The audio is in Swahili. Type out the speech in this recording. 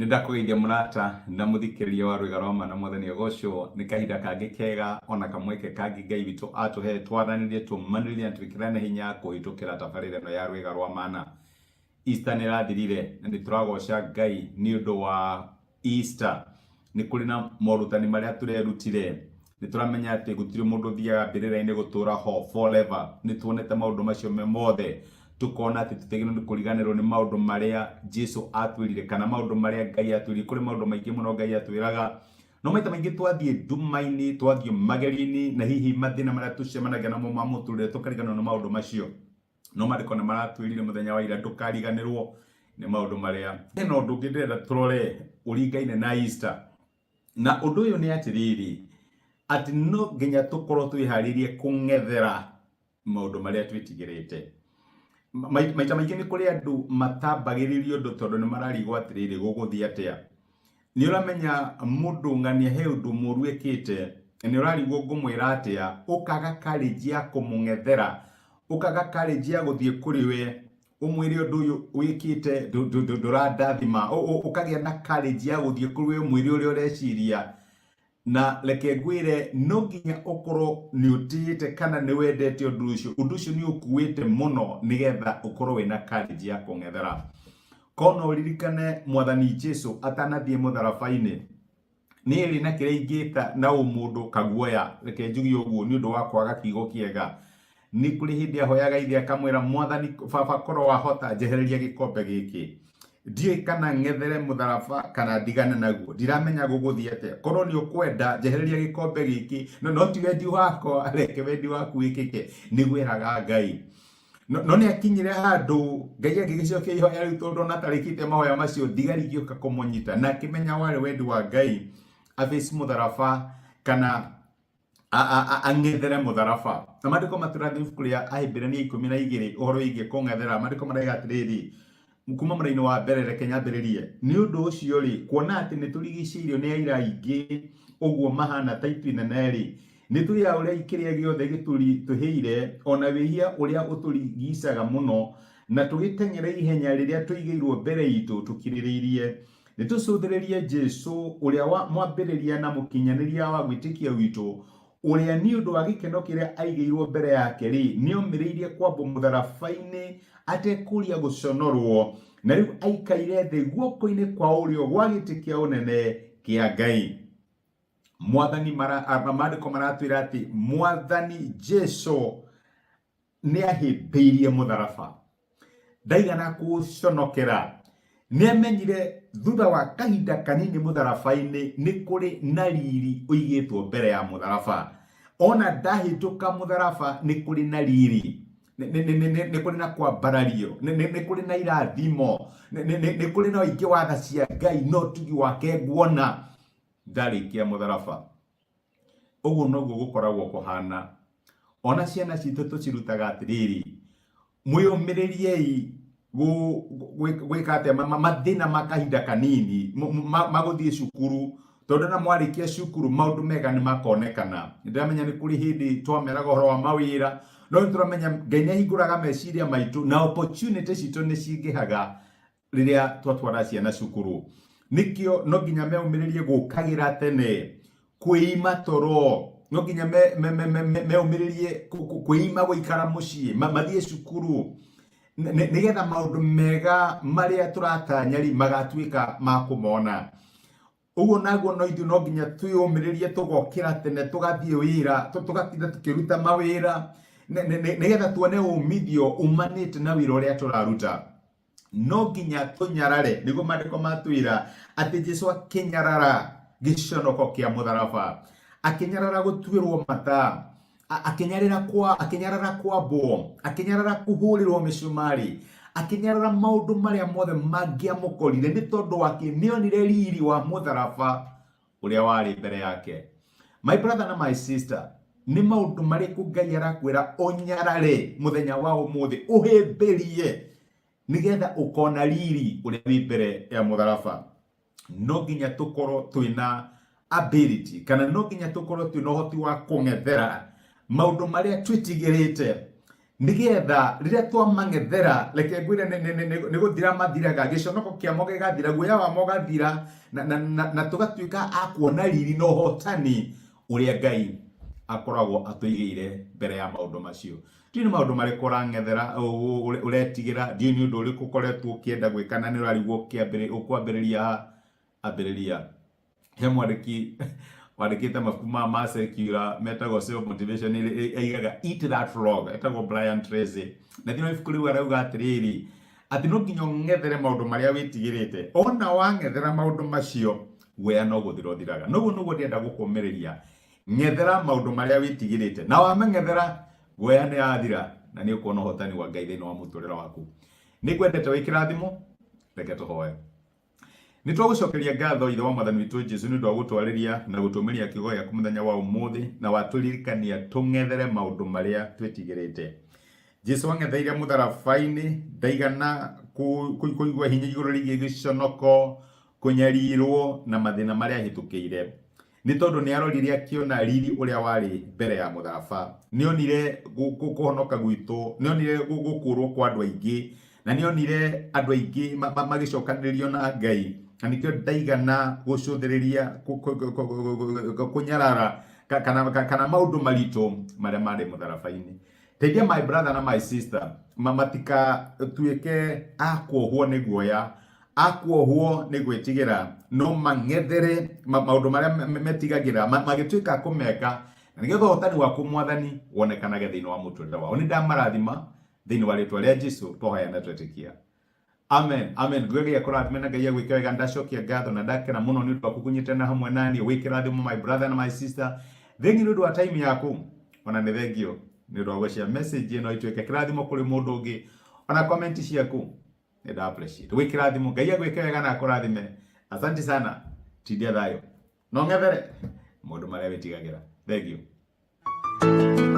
Nindakugeithia murata na muthikiriria wa Rwiga rwa Ma na Mwathani Ogocwo ni kahinda kangi kega ona kamweke kangi Ngai witu atuhe twaranirie tumaniririe twikirane hinya kuhitukira tabarira no ya Rwiga rwa Mana. Easter nirathirire na nituragoca Ngai ni undu wa Easter. Ni kuri na morutani maria turerutire nituramenya ati gutiri mundu thiaga mbirira-ini gutura ho forever. Nituonete maundu macio me mothe tukona ati tutegino ni kuriganirwo ni maundu maria Jesu atwirire kana maundu maria Ngai atwirire. Kuri maundu maingi muno Ngai atwiraga no maita maingi twathie ndumaini twathie mageri-ini na hihi mathina maria tucemanagia namo ma muturire tukariganirwo ni maundu macio. No mariko na maratwirire muthenya wa ira ndukariganirwo ni maundu maria eno undu ngindirenda turore uringaine na Easter. Na undu uyu ni atiriri ati no nginya tukorwo twiharirie kung'ethera maundu maria twitigirite. Maita maingi ni kuri andu matambagiririo undu tondu ni mararigwo atiriri guguthia atia. Ni uramenya mundu ng'ania he undu muru ekite ni urarigwo ngumwira atia ukaga courage ya kumung'ethera ukaga courage ya guthie kuri we umwire undu uyu wikite ndurandathima ukagia na courage ya guthie kuri we umwire uria ureciria. Na leke ngwire no nginya ukorwo ni utite kana ni wendete undu ucio ni ukuwite muno nigetha ukorwo wina courage ya kung'ethera. Kono uririkane Mwathani Jesu atanathie mutharabai-ini ni iri na kiria ingita na umundu kaguoya. Leke njugie uguo ni undu wa kwaga kiugo kiega. Ni kuri hindi ahoyaga ithe akamwira Mwathani baba korwo wahota njehereria gikombe giki. Ndiye kana ng'ethere mutharaba kana ndigane naguo. Ndiramenya guguthia atia. Korwo ni ukwenda njehereria gikombe giki no ti wendi wako reke wendi waku wikike ni gwiraga Ngai. No ni akinyire handu Ngai agigicokia ihoya riu tondu na tarikite mahoya macio ndigari gioka kumunyita na kimenya wari wendi wa Ngai atheci mutharaba kana ang'ethere mutharaba. Na mandiko maturathi ibuku ria Ahibirania 12 uhoro wigie kung'ethera. Mandiko maraiga atiriri kuma muraini wa mbere reke nyambiririe ni undu ucio ri kuona ati ni turigiciirio ni aira ingi uguo mahana ta itu inene ri ni tuya uria ikiria giothe gituri tuheire ona wihia uria uturigicaga muno na tugiteng'era ihenya riria tuigeirwo mbere itu tukiririirie ni tucuthiririe Jesu uria mwambiriria na mukinyaniria wa gwitikia witu uria ni undu wa gikeno kiria aigeirwo mbere yake ri ni omiriirie kwambo mutharabai-ini atekuria guconorwo na riu aikaire thi guoko-ini kwa urio gwa giti kia unene kia Ngai. Mwathani mandiko maratwira ati Mwathani Jesu ni ahimbiirie mutharaba ndaigana guconokera. Ni amenyire thutha wa kahinda kanini mutharabai-ini ni kuri na riri uigitwo mbere ya mutharaba. Ona ndahituka mutharaba ni kuri na riri ni kuri na kwambarario ni kuri na irathimo ni kuri na uingi wa tha cia Ngai no tugi wake nguona ndarikia mutharaba. Uguo noguo gukoragwo kuhana. Ona ciana citu tucirutaga atiriri mwiyumiririei gwika atia mathina makahinda kanini maguthie cukuru tondu na mwarikia cukuru maundu mega ni makonekana. Ndiramenya ni kuri hindi twameraga uhoro wa mawira no nituramenya Ngai ni ahinguraga meciria maitu na opportunity citu ni cingihaga riria twatwara ciana cukuru. Nikio no nginya meumiririe gukagira tene kuima toro no nginya meumiririe kuima guikara mucii mathie cukuru nigetha maundu mega maria turatanyari magatwika ma kumona. Uguo naguo no ithu no nginya twiyumiririe tugokira tene tugathie wira tugatinda tukiruta mawira nigetha tuone umithio umanite na wira uria turaruta. No nginya tunyarare niguo mandiko matwira ati Jesu akinyarara giconoko kia mutharaba akinyarara gutwirwo mata akinyarara kwambo akinyarara kuhurirwo micumari akinyarara maundu maria mothe mangiamukorire ni tondu wake nionire riri wa mutharaba uria wari mbere yake. My brother na my sister, ni maundu mariku Ngai arakwira unyarare muthenya wa umuthi uhimbirie nigetha ukona riri uria wi mbere ya mutharaba. No nginya tukorwo twina ability kana no nginya tukorwo twina uhoti wa kung'ethera maundu maria twitigirite nigetha riria twamang'ethera reke ngwire ni guthira mathiraga giconoko kiamo gigathira guoya wamo gathira na tugatuika akuona riri no hotani uria Ngai akoragwo atuigire mbere ya maundu macio. Ndini maundu mariko rang'ethera uretigira ndini undu uriku koretwo ukienda gwikana ni urarigwo ukwambiriria ambiriria he wandikite mabuku ma secular metagwo self motivation aigaga eat that frog etagwo Brian Tracy na thino ibuku riu arauga atiriri ati no nginya ng'ethere maundu maria witigirite ona wang'ethera maundu macio we no guthiro thiraga nuguo ndienda gukumiriria ng'ethera maundu maria witigirite na wameng'ethera we ni athira na ni ukuona hotani wa Ngai thini wa muturira waku. Ni kwendete wikirathimo reke tuhoe. Nitwagucokeria ngatho ithe wa mwathani witu Jesu ni ndu gutwariria na gutumiria kiugo giaku muthenya wa umuthi na waturirikania tung'ethere maundu maria twitigirite. Jesu ang'etheire mutharabaini ndaigana kuigua hinya iguru rigi giconoko kunyarirwo na mathina maria hitukiire ni tondu ni arorire akiona riri uria wari mbere ya mutharaba. Nionire kuhonoka gwitu, nionire gukurwo kwa andu aingi na nionire andu aingi magicokanirio na Ngai na nikio ndaigana gucuthiriria kunyarara kana maundu maritu maria mari mutharabaini. Teithia my brother na my sister matika tuike akuohwo ni guoya, akuohwo ni gwitigira no mang'ethere maundu maria metigagira magituika kumeka na nigetha hotani wa kumwathani wonekanage thiini wa muturire wao. Ni ndamarathima thiini wa ritwa ria Jesu twahoya na twetikia. Amen. Amen. Gwege kurathimena Ngai agwike wega ndacokia ngatho na ndakena muno ni undu wa kukunyitana hamwe nani wikirathimo my brother na my sister. Thengi ni undu wa time yaku ona ni thengio ni undu wa gushare message ino ituike kirathimo kuri mundu ungi ona comment ciaku ni nda appreciate wikirathimo. Ngai agwike wega na akurathime. Asante sana. Tidia thayo no ng'ethere maundu maria witigagira. Thank you.